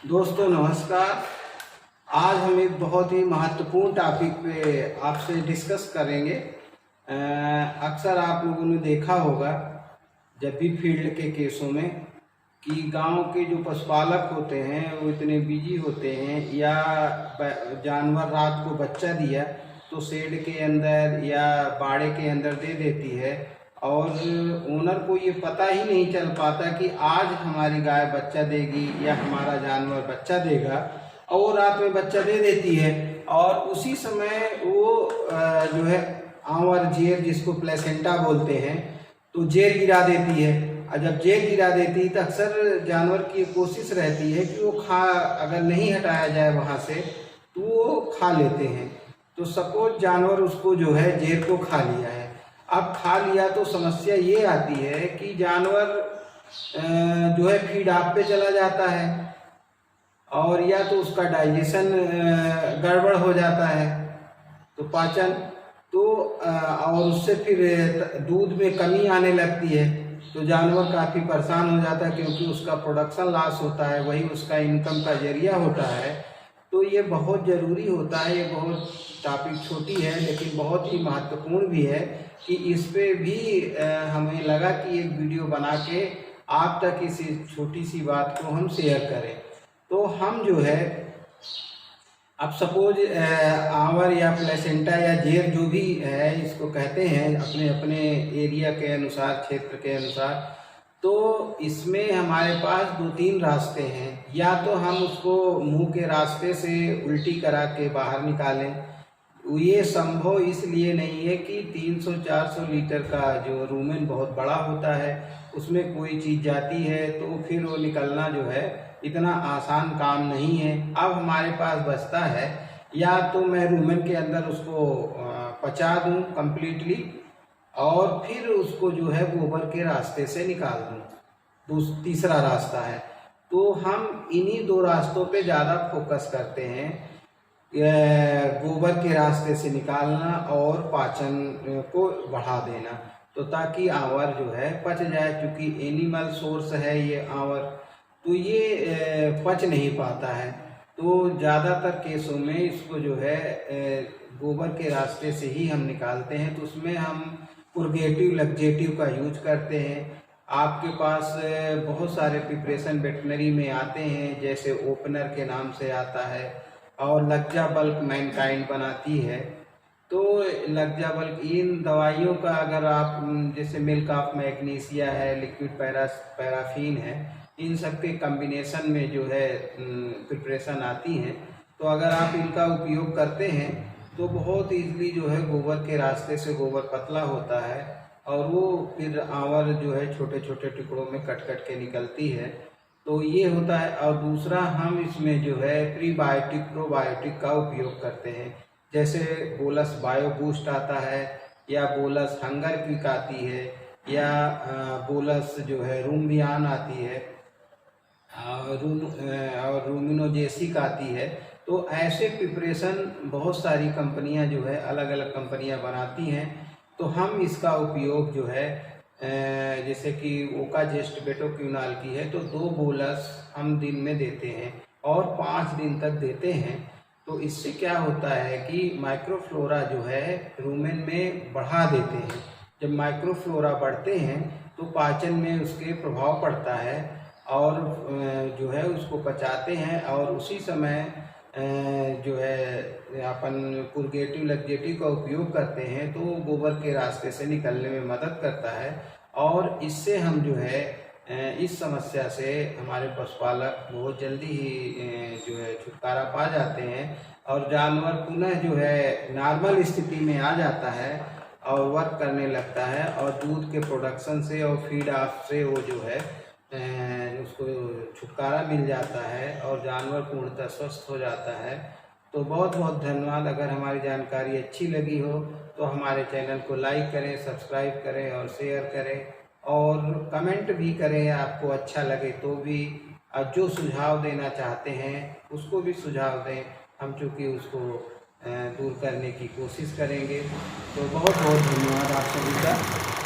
दोस्तों नमस्कार। आज हम एक बहुत ही महत्वपूर्ण टॉपिक पे आपसे डिस्कस करेंगे। अक्सर आप लोगों ने देखा होगा जब भी फील्ड के केसों में कि गांव के जो पशुपालक होते हैं वो इतने बिजी होते हैं, या जानवर रात को बच्चा दिया तो शेड के अंदर या बाड़े के अंदर दे देती है, और ओनर को ये पता ही नहीं चल पाता कि आज हमारी गाय बच्चा देगी या हमारा जानवर बच्चा देगा, और रात में बच्चा दे देती है। और उसी समय वो जो है आंवर जेर, जिसको प्लेसेंटा बोलते हैं, तो जेर गिरा देती है। और जब जेर गिरा देती है तो अक्सर जानवर की कोशिश रहती है कि वो अगर नहीं हटाया जाए वहाँ से तो वो खा लेते हैं। तो सपोज जानवर उसको जो है जेर को खा लिया है। अब खा लिया तो समस्या ये आती है कि जानवर जो है फीड आप पे चला जाता है, और या तो उसका डाइजेशन गड़बड़ हो जाता है, तो पाचन तो और उससे फिर दूध में कमी आने लगती है, तो जानवर काफ़ी परेशान हो जाता है, क्योंकि उसका प्रोडक्शन लॉस होता है, वही उसका इनकम का जरिया होता है। तो ये बहुत ज़रूरी होता है। ये बहुत टॉपिक छोटी है लेकिन बहुत ही महत्वपूर्ण भी है कि इस पे भी हमें लगा कि एक वीडियो बना के आप तक इस छोटी सी बात को हम शेयर करें। तो हम जो है अब सपोज आंवर या प्लेसेंटा या जेर जो भी है इसको कहते हैं अपने अपने एरिया के अनुसार, क्षेत्र के अनुसार, तो इसमें हमारे पास 2-3 रास्ते हैं। या तो हम उसको मुंह के रास्ते से उल्टी करा के बाहर निकालें। ये संभव इसलिए नहीं है कि 300-400 लीटर का जो रूमेन बहुत बड़ा होता है, उसमें कोई चीज़ जाती है तो फिर वो निकलना जो है इतना आसान काम नहीं है। अब हमारे पास बचता है या तो मैं रूमेन के अंदर उसको पचा दूं कम्प्लीटली, और फिर उसको जो है गोबर के रास्ते से निकाल दूं। तीसरा रास्ता है। तो हम इन्हीं 2 रास्तों पे ज़्यादा फोकस करते हैं, गोबर के रास्ते से निकालना और पाचन को बढ़ा देना, तो ताकि आंवर जो है पच जाए। क्योंकि एनिमल सोर्स है ये आंवर, तो ये पच नहीं पाता है। तो ज़्यादातर केसों में इसको जो है गोबर के रास्ते से ही हम निकालते हैं। तो उसमें हम पुर्गेटिव लग्जेटिव का यूज करते हैं। आपके पास बहुत सारे प्रिपरेशन वेटनरी में आते हैं, जैसे ओपनर के नाम से आता है, और लज्जा बल्क मैनकाइंड बनाती है। तो लज्जा बल्क, इन दवाइयों का अगर आप जैसे मिल्क ऑफ मैग्नीशिया है, लिक्विड पैराफिन है, इन सब के कम्बिनेशन में जो है प्रिपरेशन आती हैं। तो अगर आप इनका उपयोग करते हैं तो बहुत ईजिली जो है गोबर के रास्ते से गोबर पतला होता है, और वो फिर आंवर जो है छोटे छोटे टुकड़ों में कट कट के निकलती है। तो ये होता है। और दूसरा, हम इसमें जो है प्रीबायोटिक प्रोबायोटिक का उपयोग करते हैं। जैसे बोलस बायो बूस्ट आता है, या बोलस हंगर क्विक आती है, या बोलस जो है रूमबियान आती है, और रूमिनोजेसिक आती है। तो ऐसे प्रिपरेशन बहुत सारी कंपनियां जो है अलग अलग कंपनियां बनाती हैं। तो हम इसका उपयोग जो है जैसे कि ओकाजेस्ट बेटोक्यूनाल की है, तो 2 बोलस हम दिन में देते हैं और 5 दिन तक देते हैं। तो इससे क्या होता है कि माइक्रोफ्लोरा जो है रूमेन में बढ़ा देते हैं। जब माइक्रोफ्लोरा बढ़ते हैं तो पाचन में उसके प्रभाव पड़ता है, और जो है उसको पचाते हैं, और उसी समय जो है अपन पुर्गेटिव लग्जेटिव का उपयोग करते हैं, तो गोबर के रास्ते से निकलने में मदद करता है। और इससे हम जो है इस समस्या से हमारे पशुपालक बहुत जल्दी ही जो है छुटकारा पा जाते हैं, और जानवर पुनः जो है नॉर्मल स्थिति में आ जाता है और वर्क करने लगता है, और दूध के प्रोडक्शन से और फीड ऑफ से वो जो है उसको छुटकारा मिल जाता है, और जानवर पूर्णतः स्वस्थ हो जाता है। तो बहुत बहुत धन्यवाद। अगर हमारी जानकारी अच्छी लगी हो तो हमारे चैनल को लाइक करें, सब्सक्राइब करें और शेयर करें, और कमेंट भी करें आपको अच्छा लगे तो भी। और जो सुझाव देना चाहते हैं उसको भी सुझाव दें, हम चूँकि उसको दूर करने की कोशिश करेंगे। तो बहुत बहुत धन्यवाद आप सभी का।